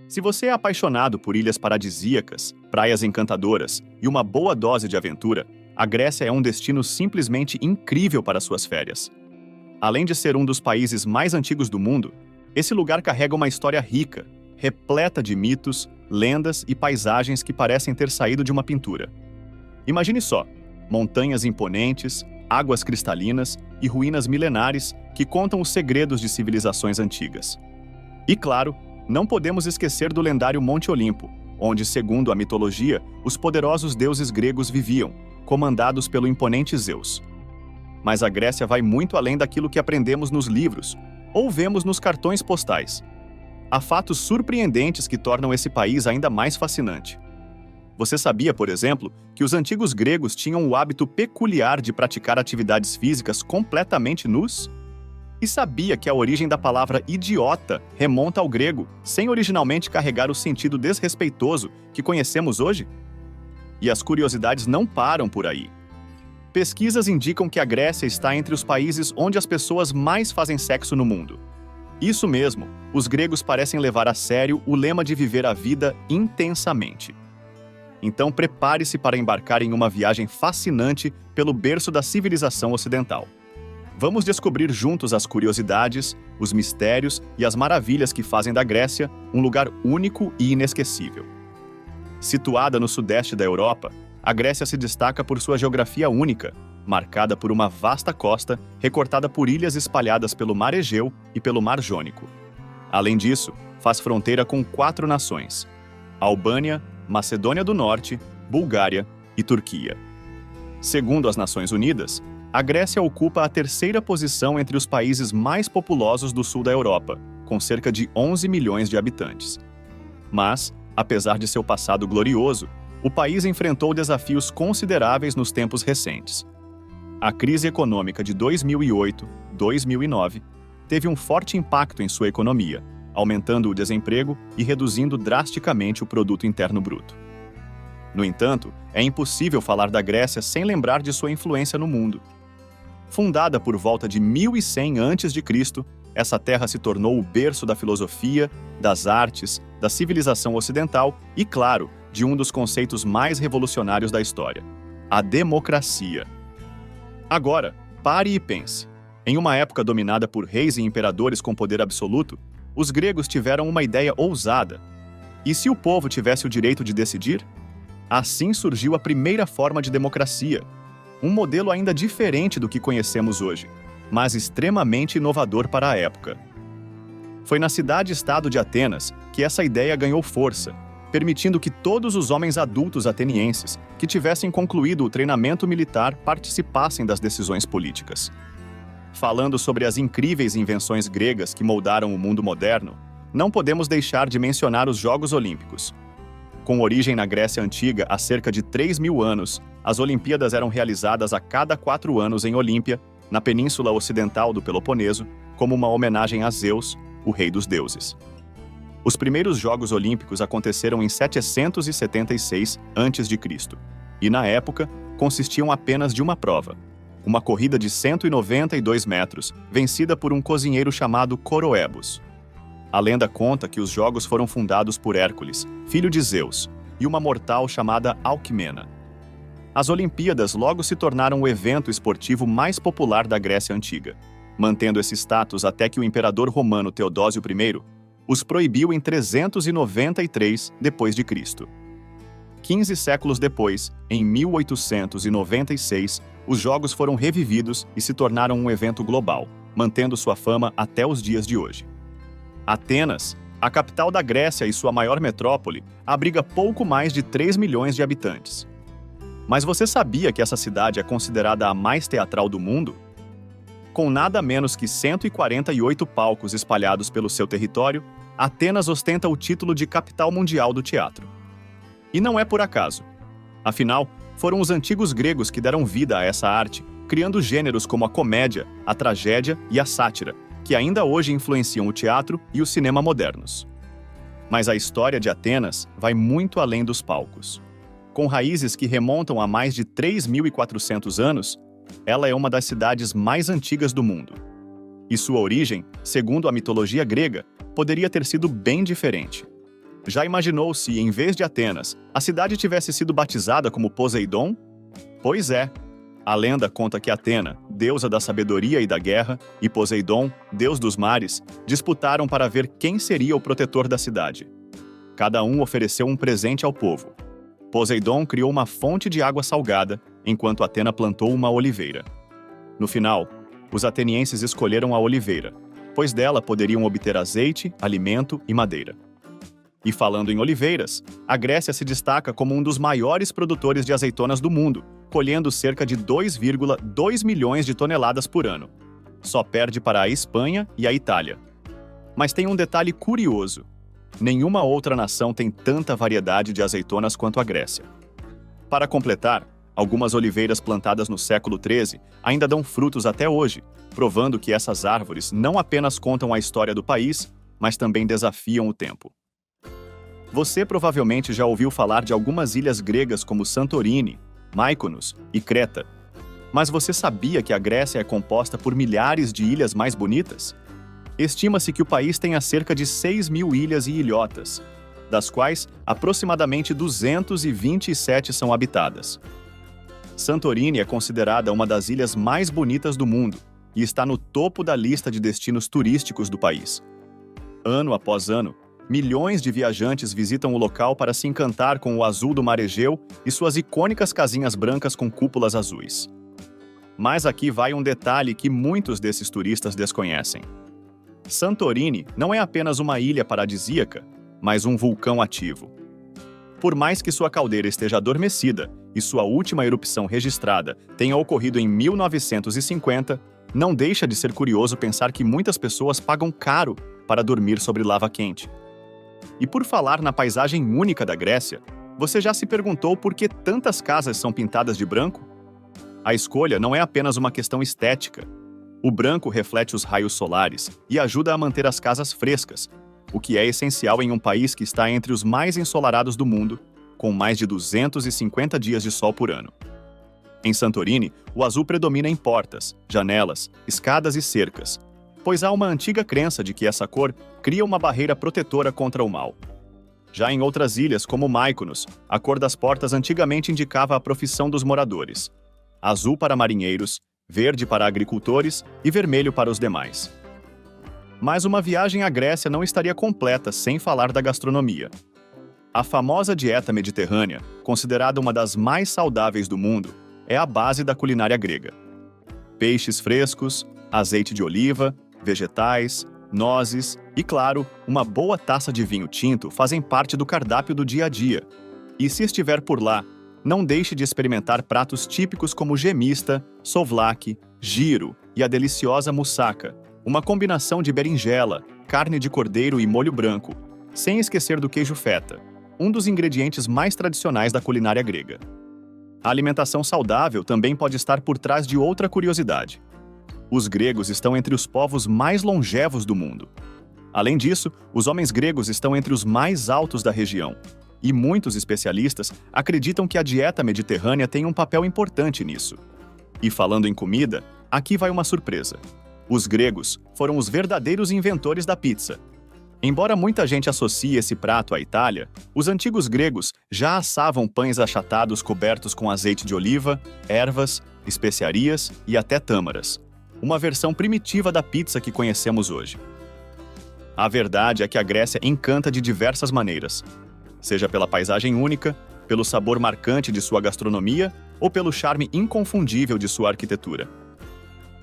Se você é apaixonado por ilhas paradisíacas, praias encantadoras e uma boa dose de aventura, a Grécia é um destino simplesmente incrível para suas férias. Além de ser um dos países mais antigos do mundo, esse lugar carrega uma história rica, repleta de mitos, lendas e paisagens que parecem ter saído de uma pintura. Imagine só, montanhas imponentes, águas cristalinas e ruínas milenares que contam os segredos de civilizações antigas. E claro, não podemos esquecer do lendário Monte Olimpo, onde, segundo a mitologia, os poderosos deuses gregos viviam, comandados pelo imponente Zeus. Mas a Grécia vai muito além daquilo que aprendemos nos livros ou vemos nos cartões postais. Há fatos surpreendentes que tornam esse país ainda mais fascinante. Você sabia, por exemplo, que os antigos gregos tinham o hábito peculiar de praticar atividades físicas completamente nus? E sabia que a origem da palavra idiota remonta ao grego, sem originalmente carregar o sentido desrespeitoso que conhecemos hoje? E as curiosidades não param por aí. Pesquisas indicam que a Grécia está entre os países onde as pessoas mais fazem sexo no mundo. Isso mesmo, os gregos parecem levar a sério o lema de viver a vida intensamente. Então prepare-se para embarcar em uma viagem fascinante pelo berço da civilização ocidental. Vamos descobrir juntos as curiosidades, os mistérios e as maravilhas que fazem da Grécia um lugar único e inesquecível. Situada no sudeste da Europa, a Grécia se destaca por sua geografia única, marcada por uma vasta costa recortada por ilhas espalhadas pelo Mar Egeu e pelo Mar Jônico. Além disso, faz fronteira com 4 nações: Albânia, Macedônia do Norte, Bulgária e Turquia. Segundo as Nações Unidas, a Grécia ocupa a 3ª posição entre os países mais populosos do sul da Europa, com cerca de 11 milhões de habitantes. Mas, apesar de seu passado glorioso, o país enfrentou desafios consideráveis nos tempos recentes. A crise econômica de 2008-2009 teve um forte impacto em sua economia, aumentando o desemprego e reduzindo drasticamente o produto interno bruto. No entanto, é impossível falar da Grécia sem lembrar de sua influência no mundo. Fundada por volta de 1100 a.C., essa terra se tornou o berço da filosofia, das artes, da civilização ocidental e, claro, de um dos conceitos mais revolucionários da história: a democracia. Agora, pare e pense. Em uma época dominada por reis e imperadores com poder absoluto, os gregos tiveram uma ideia ousada. E se o povo tivesse o direito de decidir? Assim surgiu a primeira forma de democracia, um modelo ainda diferente do que conhecemos hoje, mas extremamente inovador para a época. Foi na cidade-estado de Atenas que essa ideia ganhou força, permitindo que todos os homens adultos atenienses que tivessem concluído o treinamento militar participassem das decisões políticas. Falando sobre as incríveis invenções gregas que moldaram o mundo moderno, não podemos deixar de mencionar os Jogos Olímpicos. Com origem na Grécia Antiga há cerca de 3.000 anos, as Olimpíadas eram realizadas a cada 4 anos em Olímpia, na península ocidental do Peloponeso, como uma homenagem a Zeus, o rei dos deuses. Os primeiros Jogos Olímpicos aconteceram em 776 a.C., e na época consistiam apenas de uma prova: uma corrida de 192 metros, vencida por um cozinheiro chamado Coroebus. A lenda conta que os jogos foram fundados por Hércules, filho de Zeus, e uma mortal chamada Alquimena. As Olimpíadas logo se tornaram o evento esportivo mais popular da Grécia Antiga, mantendo esse status até que o imperador romano Teodósio I os proibiu em 393 d.C. 15 séculos depois, em 1896, os Jogos foram revividos e se tornaram um evento global, mantendo sua fama até os dias de hoje. Atenas, a capital da Grécia e sua maior metrópole, abriga pouco mais de 3 milhões de habitantes. Mas você sabia que essa cidade é considerada a mais teatral do mundo? Com nada menos que 148 palcos espalhados pelo seu território, Atenas ostenta o título de capital mundial do teatro. E não é por acaso. Afinal, foram os antigos gregos que deram vida a essa arte, criando gêneros como a comédia, a tragédia e a sátira, que ainda hoje influenciam o teatro e o cinema modernos. Mas a história de Atenas vai muito além dos palcos. Com raízes que remontam a mais de 3.400 anos, ela é uma das cidades mais antigas do mundo. E sua origem, segundo a mitologia grega, poderia ter sido bem diferente. Já imaginou se, em vez de Atenas, a cidade tivesse sido batizada como Poseidon? Pois é. A lenda conta que Atena, deusa da sabedoria e da guerra, e Poseidon, deus dos mares, disputaram para ver quem seria o protetor da cidade. Cada um ofereceu um presente ao povo. Poseidon criou uma fonte de água salgada, enquanto Atena plantou uma oliveira. No final, os atenienses escolheram a oliveira, pois dela poderiam obter azeite, alimento e madeira. E falando em oliveiras, a Grécia se destaca como um dos maiores produtores de azeitonas do mundo, colhendo cerca de 2,2 milhões de toneladas por ano. Só perde para a Espanha e a Itália. Mas tem um detalhe curioso. Nenhuma outra nação tem tanta variedade de azeitonas quanto a Grécia. Para completar, algumas oliveiras plantadas no século XIII ainda dão frutos até hoje, provando que essas árvores não apenas contam a história do país, mas também desafiam o tempo. Você provavelmente já ouviu falar de algumas ilhas gregas como Santorini, Mykonos e Creta. Mas você sabia que a Grécia é composta por milhares de ilhas mais bonitas? Estima-se que o país tenha cerca de 6.000 ilhas e ilhotas, das quais aproximadamente 227 são habitadas. Santorini é considerada uma das ilhas mais bonitas do mundo e está no topo da lista de destinos turísticos do país. Ano após ano, milhões de viajantes visitam o local para se encantar com o azul do mar Egeu e suas icônicas casinhas brancas com cúpulas azuis. Mas aqui vai um detalhe que muitos desses turistas desconhecem. Santorini não é apenas uma ilha paradisíaca, mas um vulcão ativo. Por mais que sua caldeira esteja adormecida e sua última erupção registrada tenha ocorrido em 1950, não deixa de ser curioso pensar que muitas pessoas pagam caro para dormir sobre lava quente. E por falar na paisagem única da Grécia, você já se perguntou por que tantas casas são pintadas de branco? A escolha não é apenas uma questão estética. O branco reflete os raios solares e ajuda a manter as casas frescas, o que é essencial em um país que está entre os mais ensolarados do mundo, com mais de 250 dias de sol por ano. Em Santorini, o azul predomina em portas, janelas, escadas e cercas, pois há uma antiga crença de que essa cor cria uma barreira protetora contra o mal. Já em outras ilhas, como Mykonos, a cor das portas antigamente indicava a profissão dos moradores: azul para marinheiros, verde para agricultores e vermelho para os demais. Mas uma viagem à Grécia não estaria completa sem falar da gastronomia. A famosa dieta mediterrânea, considerada uma das mais saudáveis do mundo, é a base da culinária grega. Peixes frescos, azeite de oliva, vegetais, nozes e, claro, uma boa taça de vinho tinto fazem parte do cardápio do dia a dia. E se estiver por lá, não deixe de experimentar pratos típicos como gemista, souvlaki, giro e a deliciosa moussaka, uma combinação de berinjela, carne de cordeiro e molho branco, sem esquecer do queijo feta, um dos ingredientes mais tradicionais da culinária grega. A alimentação saudável também pode estar por trás de outra curiosidade. Os gregos estão entre os povos mais longevos do mundo. Além disso, os homens gregos estão entre os mais altos da região, e muitos especialistas acreditam que a dieta mediterrânea tem um papel importante nisso. E falando em comida, aqui vai uma surpresa. Os gregos foram os verdadeiros inventores da pizza. Embora muita gente associe esse prato à Itália, os antigos gregos já assavam pães achatados cobertos com azeite de oliva, ervas, especiarias e até tâmaras, uma versão primitiva da pizza que conhecemos hoje. A verdade é que a Grécia encanta de diversas maneiras, seja pela paisagem única, pelo sabor marcante de sua gastronomia ou pelo charme inconfundível de sua arquitetura.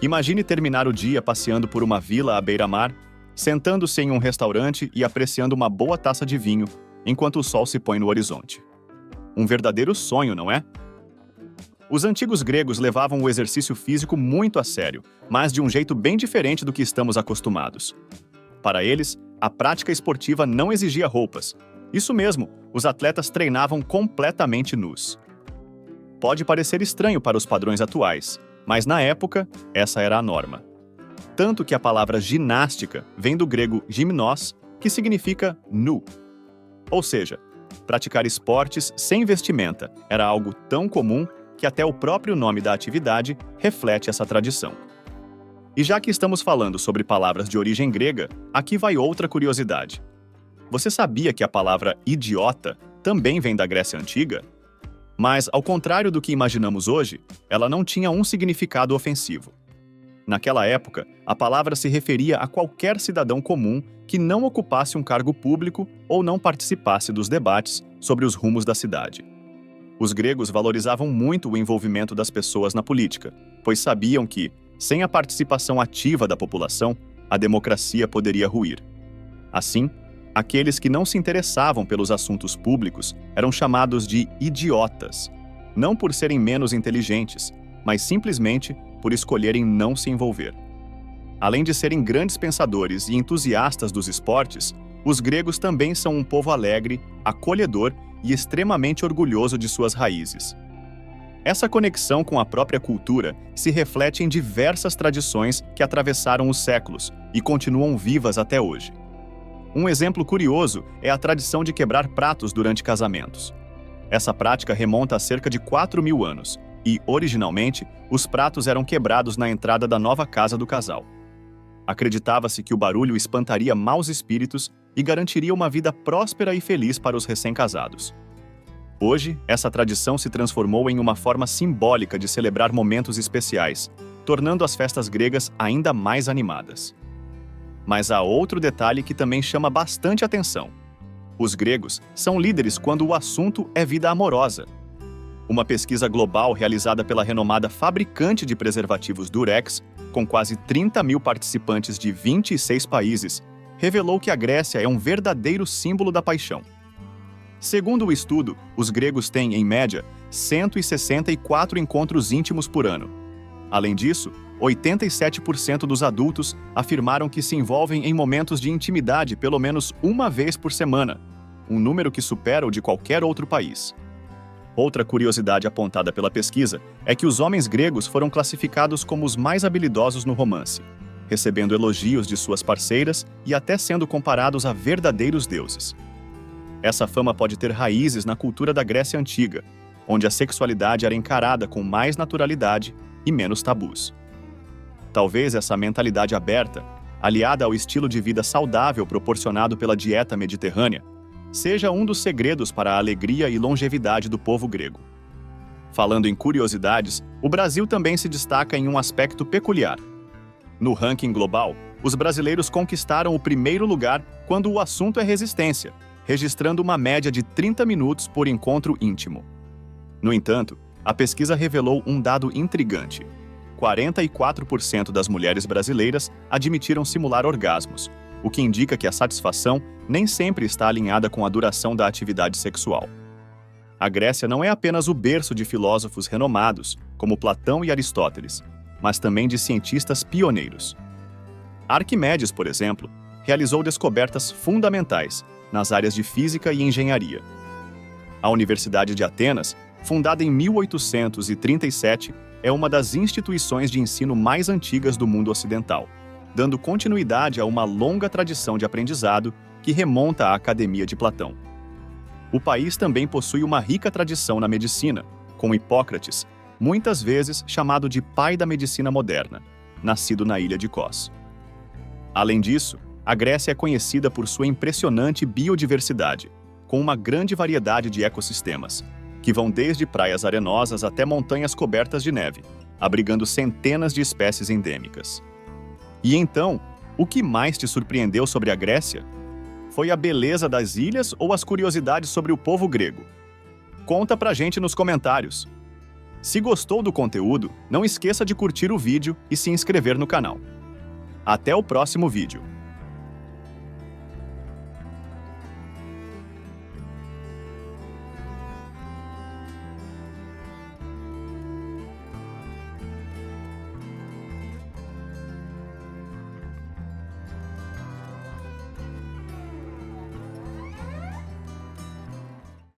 Imagine terminar o dia passeando por uma vila à beira-mar, sentando-se em um restaurante e apreciando uma boa taça de vinho, enquanto o sol se põe no horizonte. Um verdadeiro sonho, não é? Os antigos gregos levavam o exercício físico muito a sério, mas de um jeito bem diferente do que estamos acostumados. Para eles, a prática esportiva não exigia roupas. Isso mesmo, os atletas treinavam completamente nus. Pode parecer estranho para os padrões atuais, mas na época, essa era a norma. Tanto que a palavra ginástica vem do grego gymnos, que significa nu. Ou seja, praticar esportes sem vestimenta era algo tão comum que até o próprio nome da atividade reflete essa tradição. E já que estamos falando sobre palavras de origem grega, aqui vai outra curiosidade. Você sabia que a palavra idiota também vem da Grécia Antiga? Mas, ao contrário do que imaginamos hoje, ela não tinha um significado ofensivo. Naquela época, a palavra se referia a qualquer cidadão comum que não ocupasse um cargo público ou não participasse dos debates sobre os rumos da cidade. Os gregos valorizavam muito o envolvimento das pessoas na política, pois sabiam que, sem a participação ativa da população, a democracia poderia ruir. Assim, aqueles que não se interessavam pelos assuntos públicos eram chamados de idiotas, não por serem menos inteligentes, mas simplesmente por escolherem não se envolver. Além de serem grandes pensadores e entusiastas dos esportes, os gregos também são um povo alegre, acolhedor e extremamente orgulhoso de suas raízes. Essa conexão com a própria cultura se reflete em diversas tradições que atravessaram os séculos e continuam vivas até hoje. Um exemplo curioso é a tradição de quebrar pratos durante casamentos. Essa prática remonta a cerca de 4.000 anos e, originalmente, os pratos eram quebrados na entrada da nova casa do casal. Acreditava-se que o barulho espantaria maus espíritos e garantiria uma vida próspera e feliz para os recém-casados. Hoje, essa tradição se transformou em uma forma simbólica de celebrar momentos especiais, tornando as festas gregas ainda mais animadas. Mas há outro detalhe que também chama bastante atenção. Os gregos são líderes quando o assunto é vida amorosa. Uma pesquisa global realizada pela renomada fabricante de preservativos Durex, com quase 30.000 participantes de 26 países, revelou que a Grécia é um verdadeiro símbolo da paixão. Segundo o estudo, os gregos têm, em média, 164 encontros íntimos por ano. Além disso, 87% dos adultos afirmaram que se envolvem em momentos de intimidade pelo menos uma vez por semana, um número que supera o de qualquer outro país. Outra curiosidade apontada pela pesquisa é que os homens gregos foram classificados como os mais habilidosos no romance, recebendo elogios de suas parceiras e até sendo comparados a verdadeiros deuses. Essa fama pode ter raízes na cultura da Grécia Antiga, onde a sexualidade era encarada com mais naturalidade e menos tabus. Talvez essa mentalidade aberta, aliada ao estilo de vida saudável proporcionado pela dieta mediterrânea, seja um dos segredos para a alegria e longevidade do povo grego. Falando em curiosidades, o Brasil também se destaca em um aspecto peculiar. No ranking global, os brasileiros conquistaram o primeiro lugar quando o assunto é resistência, registrando uma média de 30 minutos por encontro íntimo. No entanto, a pesquisa revelou um dado intrigante. 44% das mulheres brasileiras admitiram simular orgasmos, o que indica que a satisfação nem sempre está alinhada com a duração da atividade sexual. A Grécia não é apenas o berço de filósofos renomados, como Platão e Aristóteles, mas também de cientistas pioneiros. Arquimedes, por exemplo, realizou descobertas fundamentais nas áreas de física e engenharia. A Universidade de Atenas, fundada em 1837, é uma das instituições de ensino mais antigas do mundo ocidental, dando continuidade a uma longa tradição de aprendizado que remonta à Academia de Platão. O país também possui uma rica tradição na medicina, com Hipócrates, muitas vezes chamado de pai da medicina moderna, nascido na ilha de Kos. Além disso, a Grécia é conhecida por sua impressionante biodiversidade, com uma grande variedade de ecossistemas, que vão desde praias arenosas até montanhas cobertas de neve, abrigando centenas de espécies endêmicas. E então, o que mais te surpreendeu sobre a Grécia? Foi a beleza das ilhas ou as curiosidades sobre o povo grego? Conta pra gente nos comentários. Se gostou do conteúdo, não esqueça de curtir o vídeo e se inscrever no canal. Até o próximo vídeo.